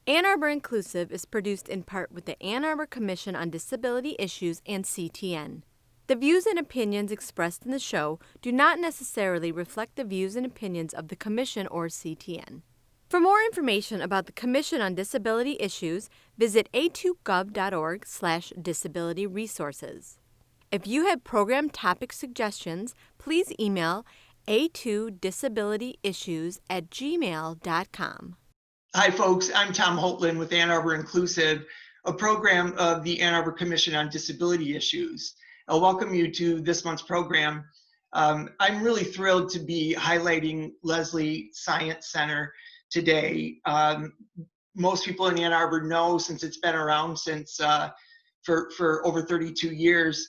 Ann Arbor Inclusive is produced in part with the Ann Arbor Commission on Disability Issues and CTN. The views and opinions expressed in the show do not necessarily reflect the views and opinions of the Commission or CTN. For more information about the Commission on Disability Issues, visit a2gov.org/disability resources. If you have program topic suggestions, please email a2disabilityissues@gmail.com. Hi, folks. I'm Tom Holtland with Ann Arbor Inclusive, a program of the Ann Arbor Commission on Disability Issues. I'll welcome you to this month's program. I'm really thrilled to be highlighting Leslie Science Center today. Most people in Ann Arbor know, since it's been around since for over 32 years,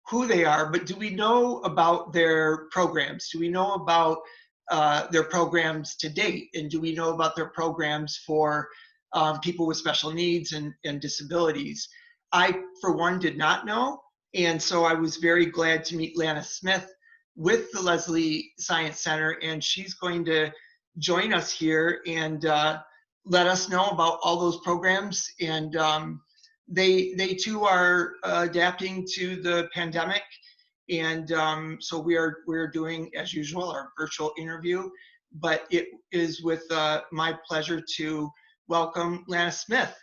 who they are, but do we know about their programs? Do we know about their programs to date? And do we know about their programs for people with special needs and disabilities? I, for one, did not know. And so I was very glad to meet Lana Smith with the Leslie Science Center, and she's going to join us here and let us know about all those programs. And they too are adapting to the pandemic. And so we're doing, as usual, our virtual interview, but it is with my pleasure to welcome Lana Smith.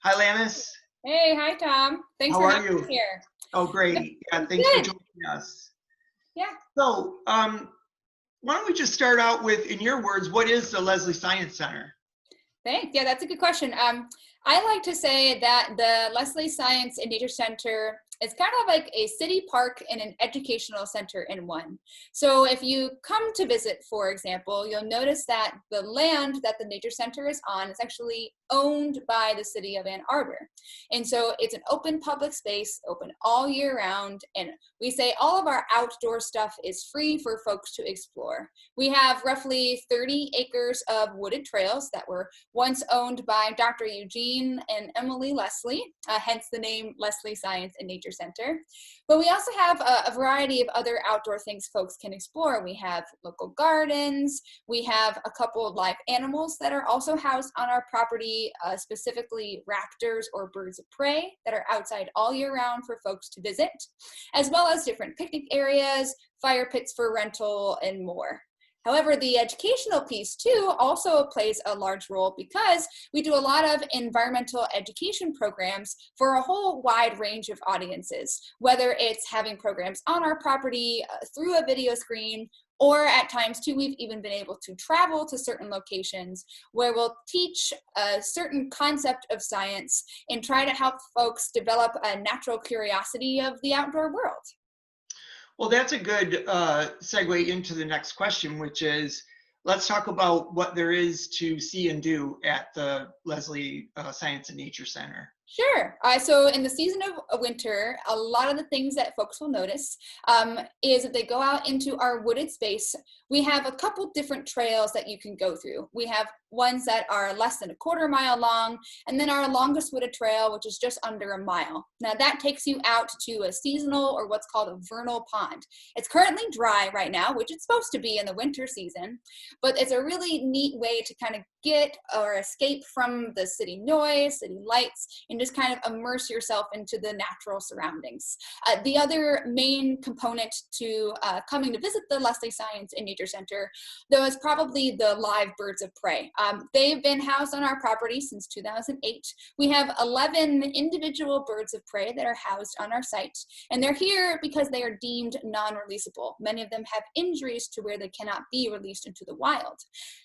Hi, Lannis. Hey, hi, Tom. Thanks How for are having you? me here. Oh, great. Yeah, thanks for joining us. Yeah. So why don't we just start out with, in your words, what is the Leslie Science Center? Thanks. Yeah, that's a good question. I like to say that the Leslie Science and Nature Center is kind of like a city park and an educational center in one. So if you come to visit, for example, you'll notice that the land that the Nature Center is on is actually owned by the city of Ann Arbor. And so it's an open public space, open all year round. And we say all of our outdoor stuff is free for folks to explore. We have roughly 30 acres of wooded trails that were once owned by Dr. Eugene and Emily Leslie, hence the name Leslie Science and Nature Center. But we also have a variety of other outdoor things folks can explore. We have local gardens. We have a couple of live animals that are also housed on our property, specifically raptors or birds of prey that are outside all year round for folks to visit, as well as different picnic areas, fire pits for rental, and more. However, the educational piece too also plays a large role because we do a lot of environmental education programs for a whole wide range of audiences, whether it's having programs on our property through a video screen, or at times too, we've even been able to travel to certain locations where we'll teach a certain concept of science and try to help folks develop a natural curiosity of the outdoor world. Well, that's a good segue into the next question, which is, let's talk about what there is to see and do at the Leslie Science and Nature Center. Sure. So in the season of winter, a lot of the things that folks will notice is if they go out into our wooded space, we have a couple different trails that you can go through. We have ones that are less than a quarter mile long, and then our longest wooded trail, which is just under a mile. Now that takes you out to a seasonal, or what's called a vernal pond. It's currently dry right now, which it's supposed to be in the winter season, but it's a really neat way to kind of get or escape from the city noise, city lights, and just kind of immerse yourself into the natural surroundings. The other main component to coming to visit the Leslie Science and Nature Center, though, is probably the live birds of prey. They've been housed on our property since 2008. We have 11 individual birds of prey that are housed on our site, and they're here because they are deemed non-releasable. Many of them have injuries to where they cannot be released into the wild.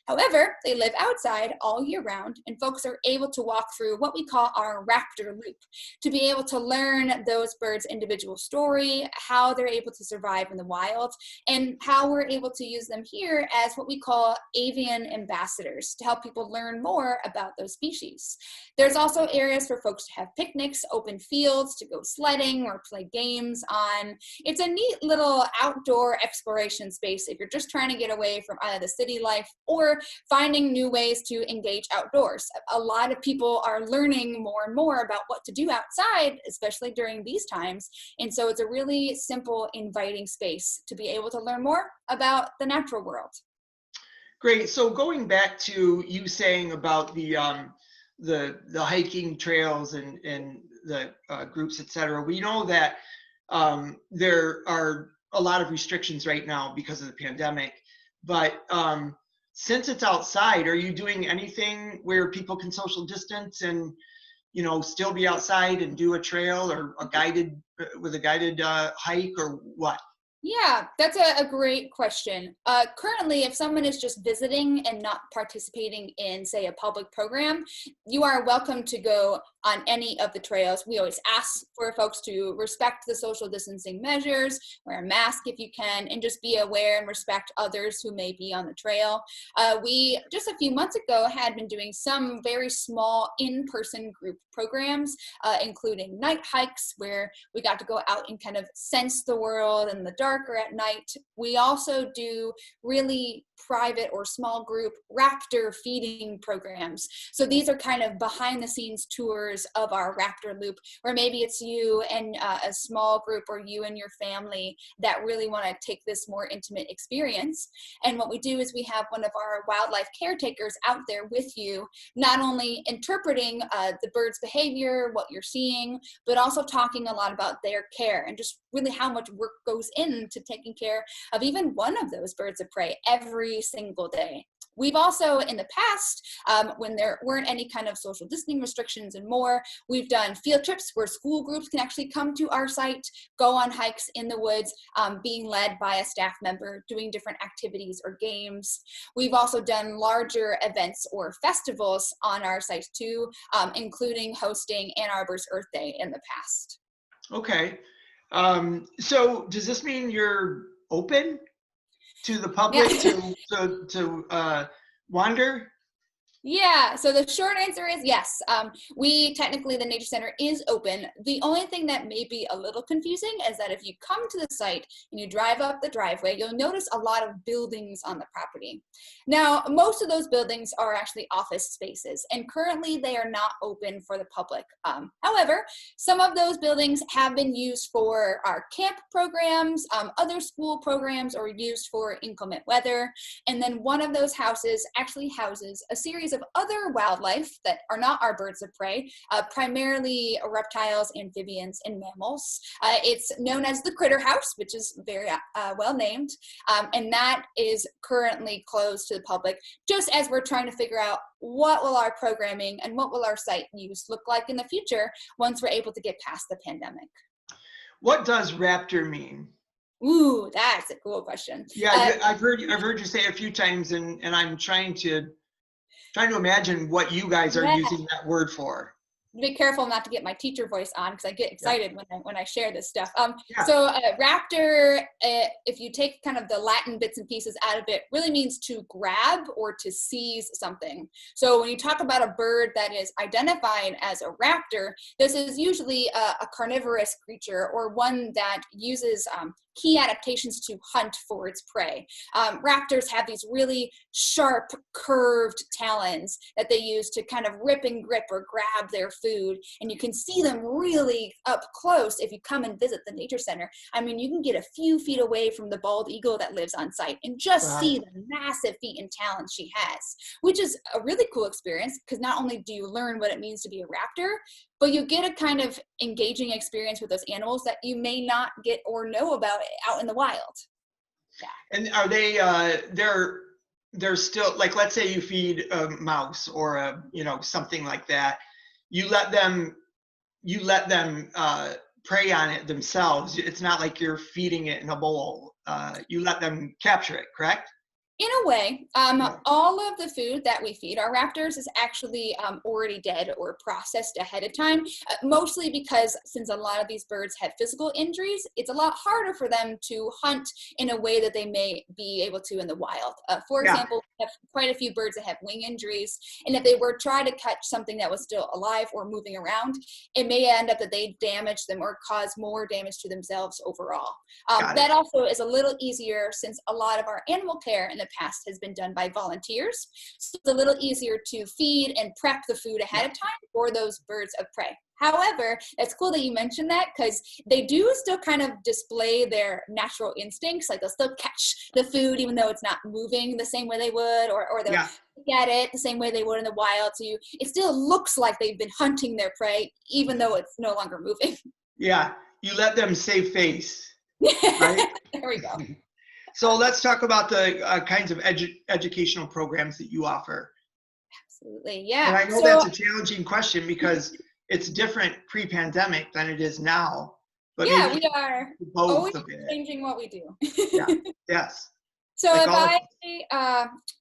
However, they live outside all year round, and folks are able to walk through what we call our Raptor loop to be able to learn those birds' individual story, how they're able to survive in the wild, and how we're able to use them here as what we call avian ambassadors to help people learn more about those species. There's also areas for folks to have picnics, open fields to go sledding or play games on. It's a neat little outdoor exploration space if you're just trying to get away from either the city life or finding new ways to engage outdoors. A lot of people are learning more and more about what to do outside, especially during these times. And so it's a really simple, inviting space to be able to learn more about the natural world. Great. So going back to you saying about the the hiking trails and the groups, et cetera. We know that there are a lot of restrictions right now because of the pandemic, but since it's outside, are you doing anything where people can social distance and, you know, still be outside and do a trail or a guided hike or what? Yeah, that's a great question. Currently, if someone is just visiting and not participating in, say, a public program, you are welcome to go on any of the trails. We always ask for folks to respect the social distancing measures, wear a mask if you can, and just be aware and respect others who may be on the trail. We, just a few months ago, had been doing some very small in-person group programs, including night hikes where we got to go out and kind of sense the world in the dark or at night. We also do really private or small group raptor feeding programs. So these are kind of behind the scenes tours of our raptor loop, where maybe it's you and a small group or you and your family that really want to take this more intimate experience. And what we do is we have one of our wildlife caretakers out there with you, not only interpreting the bird's behavior, what you're seeing, but also talking a lot about their care and just really how much work goes into taking care of even one of those birds of prey every single day. We've also, in the past, when there weren't any kind of social distancing restrictions and more, we've done field trips where school groups can actually come to our site, go on hikes in the woods, being led by a staff member, doing different activities or games. We've also done larger events or festivals on our site too, including hosting Ann Arbor's Earth Day in the past. Okay. So does this mean you're open to the public to wander? Yeah, so the short answer is yes. We technically, the Nature Center is open. The only thing that may be a little confusing is that if you come to the site and you drive up the driveway, you'll notice a lot of buildings on the property. Now, most of those buildings are actually office spaces, and currently they are not open for the public. However, some of those buildings have been used for our camp programs, other school programs, or used for inclement weather. And then one of those houses actually houses a series of other wildlife that are not our birds of prey, primarily reptiles, amphibians, and mammals. It's known as the Critter House, which is very well named, and that is currently closed to the public, just as we're trying to figure out what will our programming and what will our site use look like in the future once we're able to get past the pandemic. What does raptor mean? Ooh, that's a cool question. Yeah, I've heard you say it a few times, and I'm trying to imagine what you guys are using that word for. Be careful not to get my teacher voice on because I get excited when I share this stuff. Yeah. So raptor, if you take kind of the Latin bits and pieces out of it, really means to grab or to seize something. So when you talk about a bird that is identified as a raptor, this is usually a carnivorous creature or one that uses key adaptations to hunt for its prey. Raptors have these really sharp, curved talons that they use to kind of rip and grip or grab their food. And you can see them really up close if you come and visit the Nature Center. I mean, you can get a few feet away from the bald eagle that lives on site and just see the massive feet and talons she has, which is a really cool experience because not only do you learn what it means to be a raptor, but you get a kind of engaging experience with those animals that you may not get or know about out in the wild. Yeah. And are they, they're still, like, let's say you feed a mouse or something like that. You let them prey on it themselves. It's not like you're feeding it in a bowl. You let them capture it, correct? In a way, all of the food that we feed our raptors is actually already dead or processed ahead of time, mostly because since a lot of these birds have physical injuries, it's a lot harder for them to hunt in a way that they may be able to in the wild. For example, we have quite a few birds that have wing injuries, and if they were trying to catch something that was still alive or moving around, it may end up that they damage them or cause more damage to themselves overall. That also is a little easier since a lot of our animal care in the past has been done by volunteers. So it's a little easier to feed and prep the food ahead of time for those birds of prey. However, it's cool that you mentioned that because they do still kind of display their natural instincts. Like they'll still catch the food even though it's not moving the same way they would, or they'll Yeah. get it the same way they would in the wild. So it still looks like they've been hunting their prey even though it's no longer moving. Yeah. You let them save face, right? There we go. So let's talk about the kinds of educational programs that you offer. Absolutely, yeah. And I know that's a challenging question because it's different pre-pandemic than it is now. But yeah, maybe we are both always a bit. changing what we do. Yeah. Yes. So Like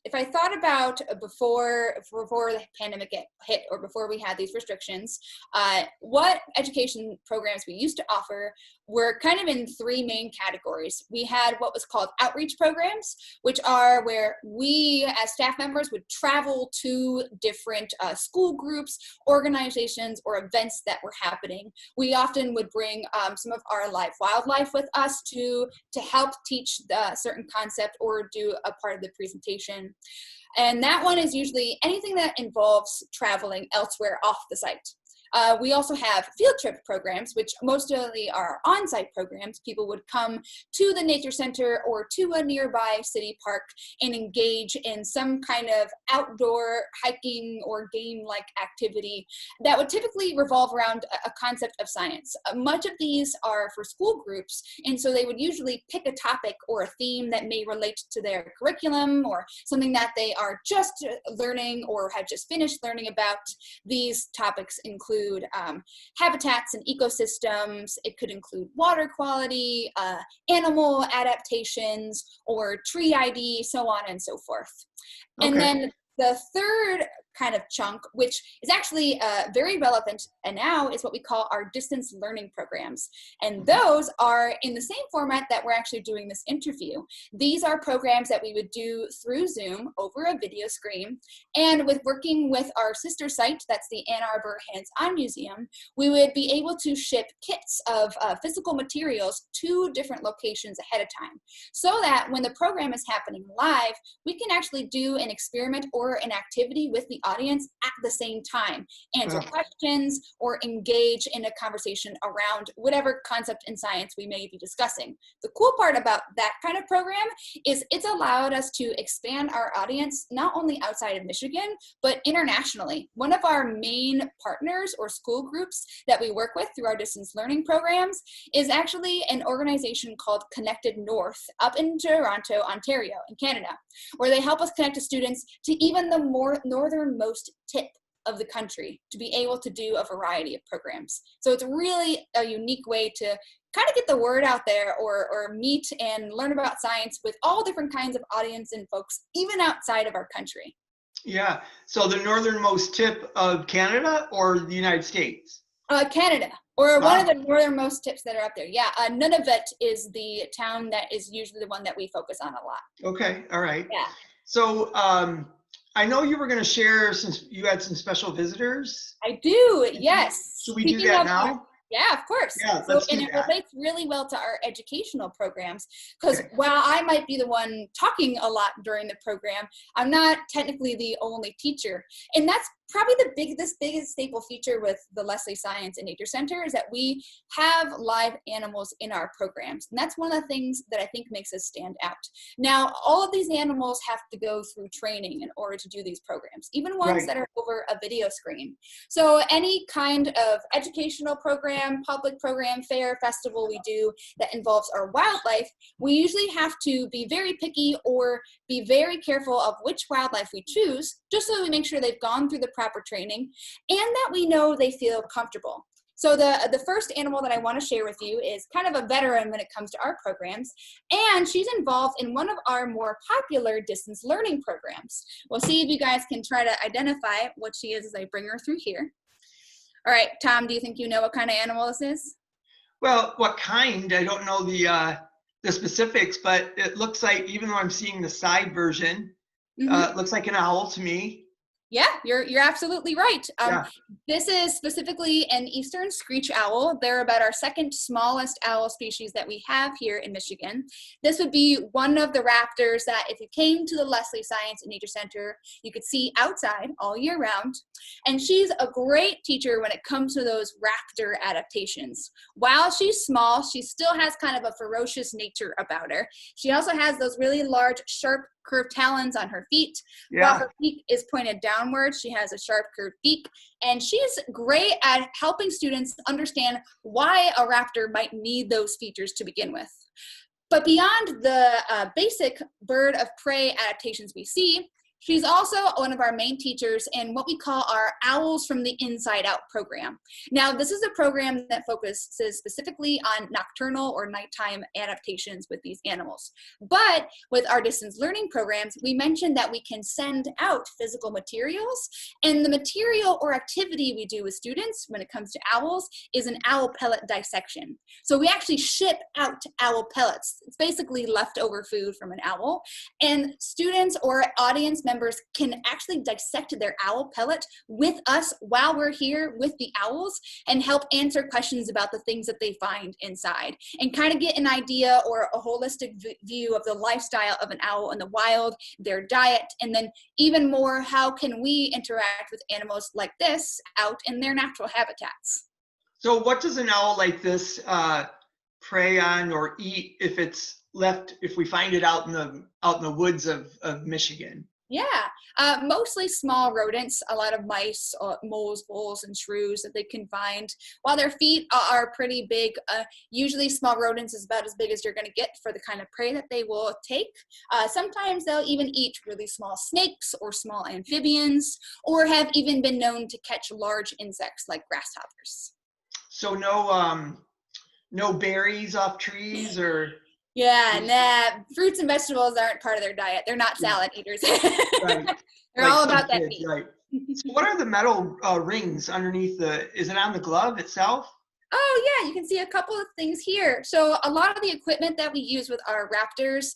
if I thought about before the pandemic hit or before we had these restrictions, what education programs we used to offer were kind of in three main categories. We had what was called outreach programs, which are where we as staff members would travel to different school groups, organizations, or events that were happening. We often would bring some of our live wildlife with us to help teach the certain concept or do a part of the presentation. And that one is usually anything that involves traveling elsewhere off the site. We also have field trip programs, which mostly are on-site programs. People would come to the nature center or to a nearby city park and engage in some kind of outdoor hiking or game-like activity that would typically revolve around a concept of science. Much of these are for school groups, and so they would usually pick a topic or a theme that may relate to their curriculum or something that they are just learning or have just finished learning about. These topics include habitats and ecosystems. It could include water quality, animal adaptations, or tree ID, so on and so forth. Okay. And then the third kind of chunk, which is actually very relevant and now, is what we call our distance learning programs. And those are in the same format that we're actually doing this interview. These are programs that we would do through Zoom over a video screen. And with working with our sister site, that's the Ann Arbor Hands-On Museum, we would be able to ship kits of physical materials to different locations ahead of time, so that when the program is happening live, we can actually do an experiment or an activity with the audience at the same time, answer questions, or engage in a conversation around whatever concept in science we may be discussing. The cool part about that kind of program is it's allowed us to expand our audience not only outside of Michigan, but internationally. One of our main partners or school groups that we work with through our distance learning programs is actually an organization called Connected North up in Toronto, Ontario, in Canada, where they help us connect to students to even the more northernmost tip of the country to be able to do a variety of programs. So it's really a unique way to kind of get the word out there or meet and learn about science with all different kinds of audience and folks, even outside of our country. Yeah. So the northernmost tip of Canada or the United States? Canada, or one of the northernmost tips that are up there. Yeah, Nunavut is the town that is usually the one that we focus on a lot. Okay, all right. Yeah. So I know you were going to share since you had some special visitors. I do, yes. Should we do that now? Yeah, of course. Yeah, And it relates really well to our educational programs, because while I might be the one talking a lot during the program, I'm not technically the only teacher. And that's probably the biggest staple feature with the Leslie Science and Nature Center is that we have live animals in our programs. And that's one of the things that I think makes us stand out. Now, all of these animals have to go through training in order to do these programs, even ones that are over a video screen. So any kind of educational program, public program, fair, festival we do that involves our wildlife, we usually have to be very picky or be very careful of which wildlife we choose, just so we make sure they've gone through the proper training and that we know they feel comfortable. So the first animal that I want to share with you is kind of a veteran when it comes to our programs, and she's involved in one of our more popular distance learning programs. We'll see if you guys can try to identify what she is as I bring her through here. All right, Tom, do you think you know what kind of animal this is? Well, what kind? I don't know the specifics, but it looks like, even though I'm seeing the side version, it looks like an owl to me. Yeah, you're absolutely right. Yeah. This is specifically an eastern screech owl. They're about our second smallest owl species that we have here in Michigan. This would be one of the raptors that if you came to the Leslie Science and Nature Center, you could see outside all year round. And she's a great teacher when it comes to those raptor adaptations. While she's small, she still has kind of a ferocious nature about her. She also has those really large, sharp, curved talons on her feet. While Yeah. her beak is pointed downward, she has a sharp curved beak, and she's great at helping students understand why a raptor might need those features to begin with. But beyond the basic bird of prey adaptations we see, she's also one of our main teachers in what we call our Owls from the Inside Out program. Now, this is a program that focuses specifically on nocturnal or nighttime adaptations with these animals. But with our distance learning programs, we mentioned that we can send out physical materials, and the material or activity we do with students when it comes to owls is an owl pellet dissection. So we actually ship out owl pellets. It's basically leftover food from an owl, and students or audience members can actually dissect their owl pellet with us while we're here with the owls and help answer questions about the things that they find inside and kind of get an idea or a holistic view of the lifestyle of an owl in the wild, their diet, and then even more, how can we interact with animals like this out in their natural habitats? So what does an owl like this prey on or eat if it's left, if we find it out in the woods of Michigan? Yeah, mostly small rodents, a lot of mice, moles, voles, and shrews that they can find. While their feet are pretty big, usually small rodents is about as big as you're going to get for the kind of prey that they will take. Sometimes they'll even eat really small snakes or small amphibians, or have even been known to catch large insects like grasshoppers. So no berries off trees or Yeah, nah, fruits and vegetables aren't part of their diet. They're not salad eaters. right, They're like all some about that kids, meat. right? So what are the metal rings underneath is it on the glove itself? Oh yeah, you can see a couple of things here. So a lot of the equipment that we use with our raptors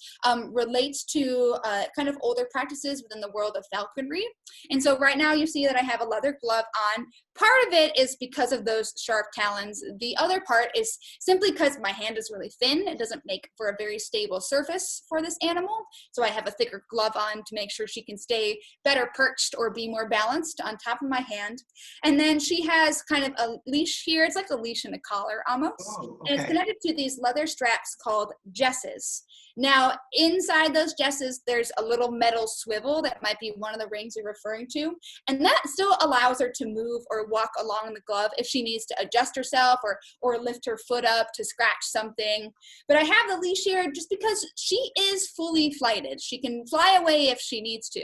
relates to kind of older practices within the world of falconry. And so right now you see that I have a leather glove on. Part of it is because of those sharp talons. The other part is simply because my hand is really thin. It doesn't make for a very stable surface for this animal. So I have a thicker glove on to make sure she can stay better perched or be more balanced on top of my hand. And then she has kind of a leash here. It's like a leash and a collar almost. Oh, And it's okay. connected to these leather straps called jesses. Now, inside those jesses, there's a little metal swivel that might be one of the rings you're referring to. And that still allows her to move or walk along the glove if she needs to adjust herself or lift her foot up to scratch something. But I have the leash here just because she is fully flighted. She can fly away if she needs to.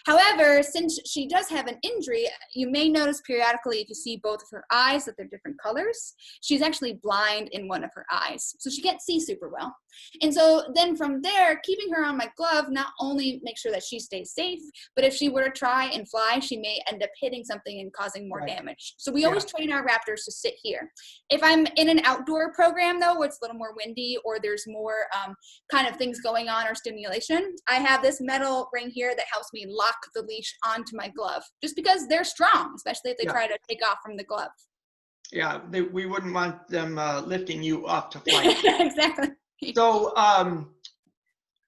However, since she does have an injury, you may notice periodically if you see both of her eyes that they're different colors. She's actually blind in one of her eyes, so she can't see super well. And so then from there, keeping her on my glove not only makes sure that she stays safe, but if she were to try and fly, she may end up hitting something and causing more damage. So we always train our raptors to sit here. If I'm in an outdoor program though, where it's a little more windy or there's more kind of things going on or stimulation, I have this metal ring here that helps me lock the leash onto my glove, just because they're strong, especially if they try to take off from the glove. Yeah, we wouldn't want them lifting you up to flight. Exactly. So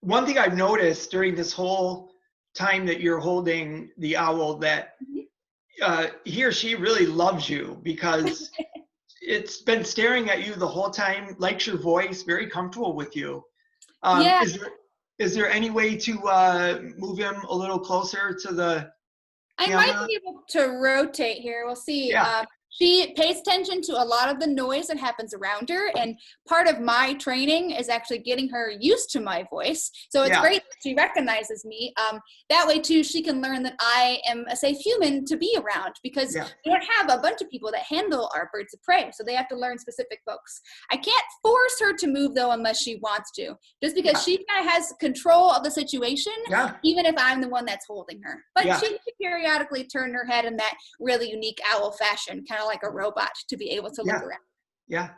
one thing I've noticed during this whole time that you're holding the owl that he or she really loves you because it's been staring at you the whole time, likes your voice, very comfortable with you. Yeah. Is there any way to move him a little closer to the camera? I might be able to rotate here. We'll see. Yeah. She pays attention to a lot of the noise that happens around her, and part of my training is actually getting her used to my voice. So it's great that she recognizes me. That way too, she can learn that I am a safe human to be around, because we don't have a bunch of people that handle our birds of prey, so they have to learn specific folks. I can't force her to move though unless she wants to, just because she kind of has control of the situation, even if I'm the one that's holding her. But she can periodically turn her head in that really unique owl fashion, kind of like a robot, to be able to look around. Yeah,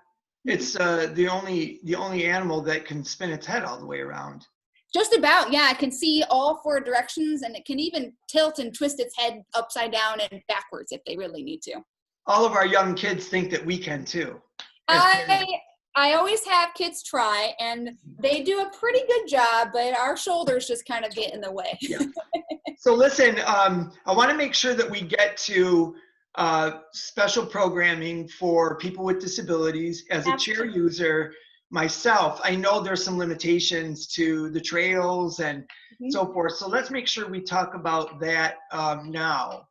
it's the only animal that can spin its head all the way around. Just about, yeah. It can see all 4 directions, and it can even tilt and twist its head upside down and backwards if they really need to. All of our young kids think that we can too. I always have kids try, and they do a pretty good job, but our shoulders just kind of get in the way. Yeah. So listen, I want to make sure that we get to special programming for people with disabilities. As a chair user myself, I know there's some limitations to the trails and so forth. So let's make sure we talk about that now.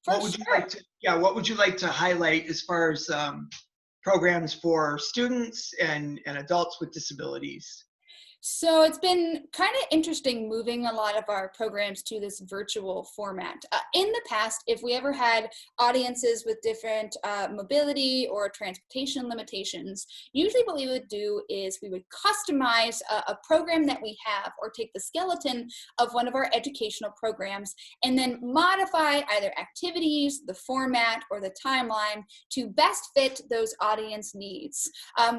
What would you like to? Yeah, what would you like to highlight as far as programs for students and adults with disabilities? So it's been kind of interesting moving a lot of our programs to this virtual format. In the past, if we ever had audiences with different mobility or transportation limitations, usually what we would do is we would customize a program that we have, or take the skeleton of one of our educational programs and then modify either activities, the format, or the timeline to best fit those audience needs.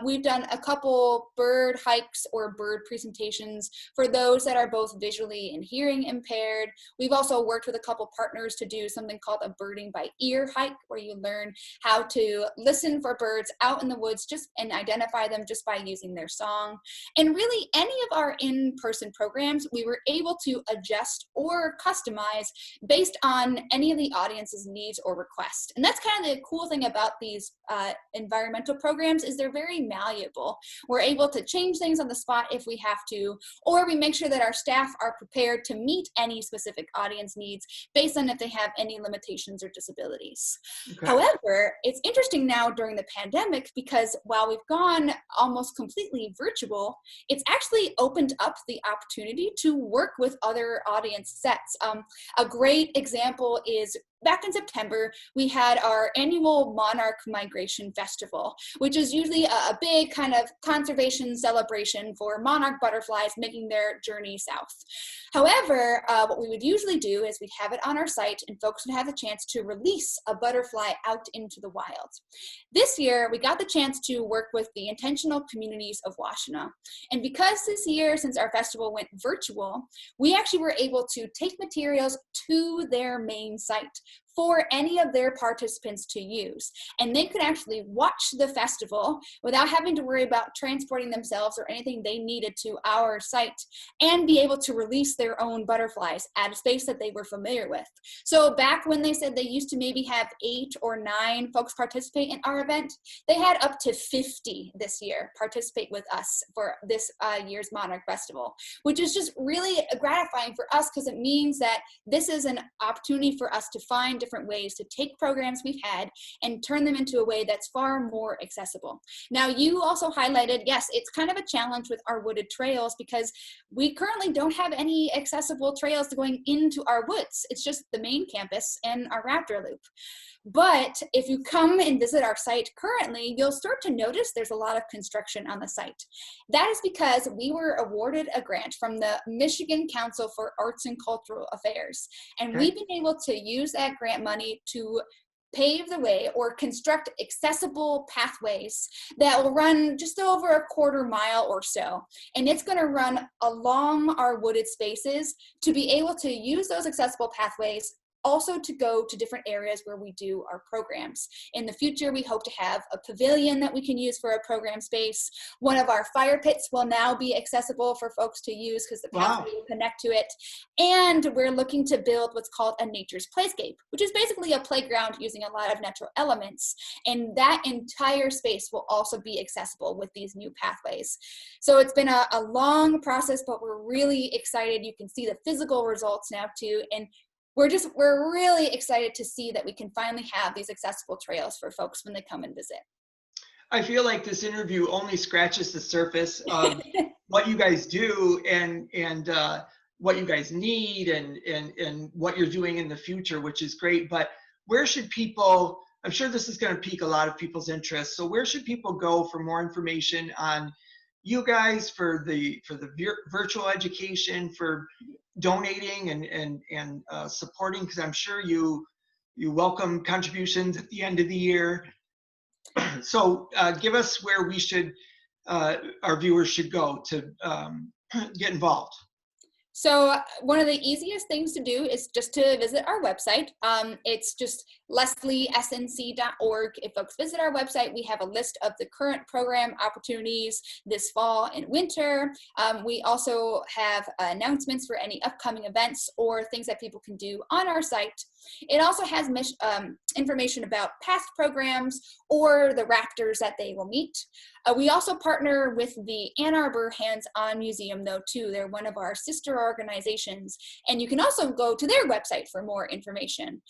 We've done a couple bird hikes or bird presentations for those that are both visually and hearing impaired. We've also worked with a couple partners to do something called a birding by ear hike, where you learn how to listen for birds out in the woods and identify them just by using their song. And really, any of our in-person programs, we were able to adjust or customize based on any of the audience's needs or requests. And that's kind of the cool thing about these environmental programs, is they're very malleable. We're able to change things on the spot if we have to, or we make sure that our staff are prepared to meet any specific audience needs based on if they have any limitations or disabilities. Okay. However, it's interesting now during the pandemic, because while we've gone almost completely virtual, it's actually opened up the opportunity to work with other audience sets. A great example is back in September, we had our annual Monarch Migration Festival, which is usually a big kind of conservation celebration for monarch butterflies making their journey south. However, what we would usually do is we'd have it on our site, and folks would have the chance to release a butterfly out into the wild. This year, we got the chance to work with the intentional communities of Washtenaw. And because this year, since our festival went virtual, we actually were able to take materials to their main site for any of their participants to use. And they could actually watch the festival without having to worry about transporting themselves or anything they needed to our site, and be able to release their own butterflies at a space that they were familiar with. So back when they said they used to maybe have 8 or 9 folks participate in our event, they had up to 50 this year participate with us for this year's Monarch Festival, which is just really gratifying for us, because it means that this is an opportunity for us to find different ways to take programs we've had and turn them into a way that's far more accessible. Now, you also highlighted, yes, it's kind of a challenge with our wooded trails, because we currently don't have any accessible trails going into our woods. It's just the main campus and our Raptor loop. But if you come and visit our site currently, you'll start to notice there's a lot of construction on the site. That is because we were awarded a grant from the Michigan Council for Arts and Cultural Affairs. And we've been able to use that grant money to pave the way or construct accessible pathways that will run just over a quarter mile or so. And it's going to run along our wooded spaces to be able to use those accessible pathways, also to go to different areas where we do our programs. In the future, we hope to have a pavilion that we can use for a program space. One of our fire pits will now be accessible for folks to use, because the pathway will connect to it. And we're looking to build what's called a nature's playscape, which is basically a playground using a lot of natural elements. And that entire space will also be accessible with these new pathways. So it's been a long process, but we're really excited. You can see the physical results now too. And we're really excited to see that we can finally have these accessible trails for folks when they come and visit. I feel like this interview only scratches the surface of what you guys do and what you guys need and what you're doing in the future, which is great. But where should people, I'm sure this is going to pique a lot of people's interest. So where should people go for more information on you guys, for the virtual education, for donating and supporting, because I'm sure you welcome contributions at the end of the year. So give us where we should, our viewers should go to get involved. So one of the easiest things to do is just to visit our website. It's just lesliesnc.org. If folks visit our website, we have a list of the current program opportunities this fall and winter. We also have announcements for any upcoming events or things that people can do on our site. It also has information about past programs or the Raptors that they will meet. We also partner with the Ann Arbor Hands-On Museum, though, too. They're one of our sister organizations. And you can also go to their website for more information,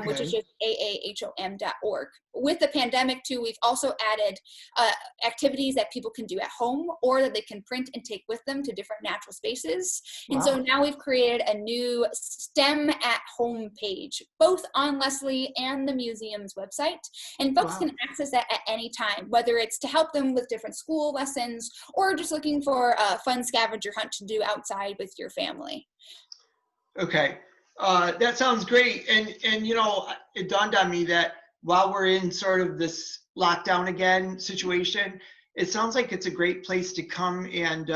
which is just aahom.org. With the pandemic, too, we've also added activities that people can do at home or that they can print and take with them to different natural spaces. Wow. And so now we've created a new STEM at Home page, both on Leslie and the museum's website. And folks can access that at any time, whether it's to help them with different school lessons or just looking for a fun scavenger hunt to do outside with your family. Okay, that sounds great. And you know, it dawned on me that while we're in sort of this lockdown again situation, it sounds like it's a great place to come and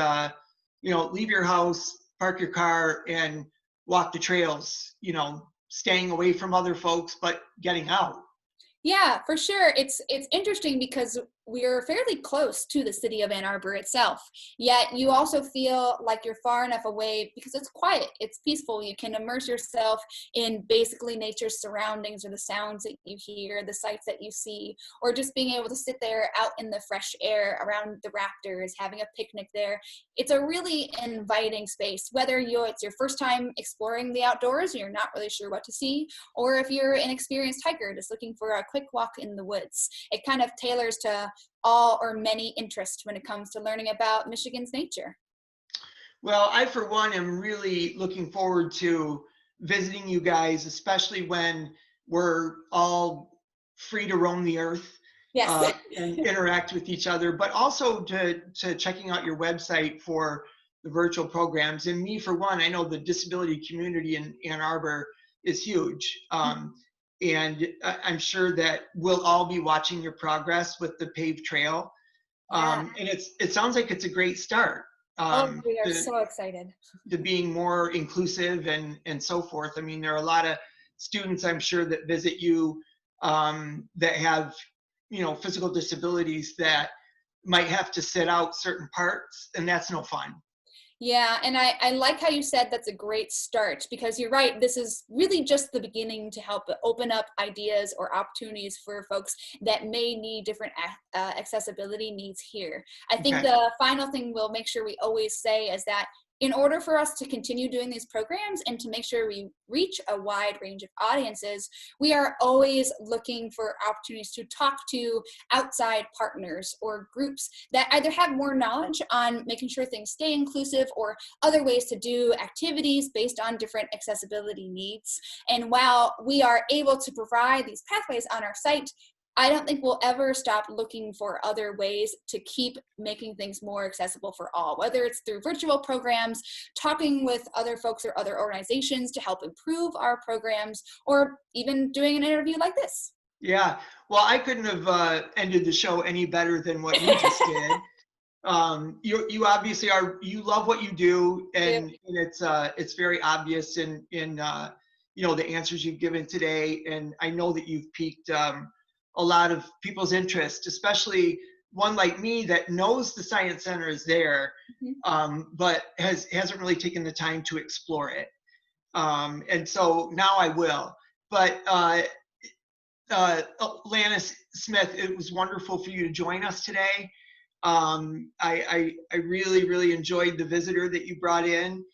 you know, leave your house, park your car, and walk the trails. You know, staying away from other folks, but getting out. Yeah, for sure. It's interesting because we're fairly close to the city of Ann Arbor itself, yet you also feel like you're far enough away because it's quiet, it's peaceful. You can immerse yourself in basically nature's surroundings or the sounds that you hear, the sights that you see, or just being able to sit there out in the fresh air around the Raptors, having a picnic there. It's a really inviting space, whether it's your first time exploring the outdoors and you're not really sure what to see, or if you're an experienced hiker just looking for a quick walk in the woods. It kind of tailors to all or many interests when it comes to learning about Michigan's nature. Well, I, for one, am really looking forward to visiting you guys, especially when we're all free to roam the earth Yes. and interact with each other, but also to checking out your website for the virtual programs. And me, for one, I know the disability community in Ann Arbor is huge. And I'm sure that we'll all be watching your progress with the paved trail. And it sounds like it's a great start. We are so excited. To being more inclusive and so forth. I mean, there are a lot of students, I'm sure, that visit you that have, you know, physical disabilities that might have to sit out certain parts, and that's no fun. Yeah, and I like how you said that's a great start, because you're right, this is really just the beginning to help open up ideas or opportunities for folks that may need different accessibility needs here. I think the final thing we'll make sure we always say is that in order for us to continue doing these programs and to make sure we reach a wide range of audiences, we are always looking for opportunities to talk to outside partners or groups that either have more knowledge on making sure things stay inclusive or other ways to do activities based on different accessibility needs. And while we are able to provide these pathways on our site, I don't think we'll ever stop looking for other ways to keep making things more accessible for all, whether it's through virtual programs, talking with other folks or other organizations to help improve our programs, or even doing an interview like this. Yeah, well, I couldn't have ended the show any better than what you just did. You obviously you love what you do, and it's very obvious in you know, the answers you've given today, and I know that you've piqued a lot of people's interest, especially one like me that knows the Science Center is there, but hasn't really taken the time to explore it. And so now I will. But Lannis Smith, it was wonderful for you to join us today. I really, really enjoyed the visitor that you brought in.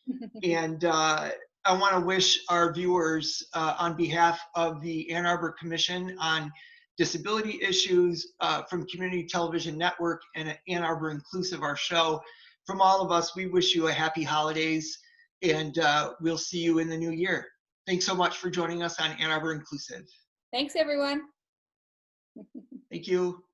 And I want to wish our viewers, on behalf of the Ann Arbor Commission on Disability Issues, from Community Television Network and Ann Arbor Inclusive, our show, from all of us, we wish you a happy holidays, and we'll see you in the new year. Thanks so much for joining us on Ann Arbor Inclusive. Thanks, everyone. Thank you.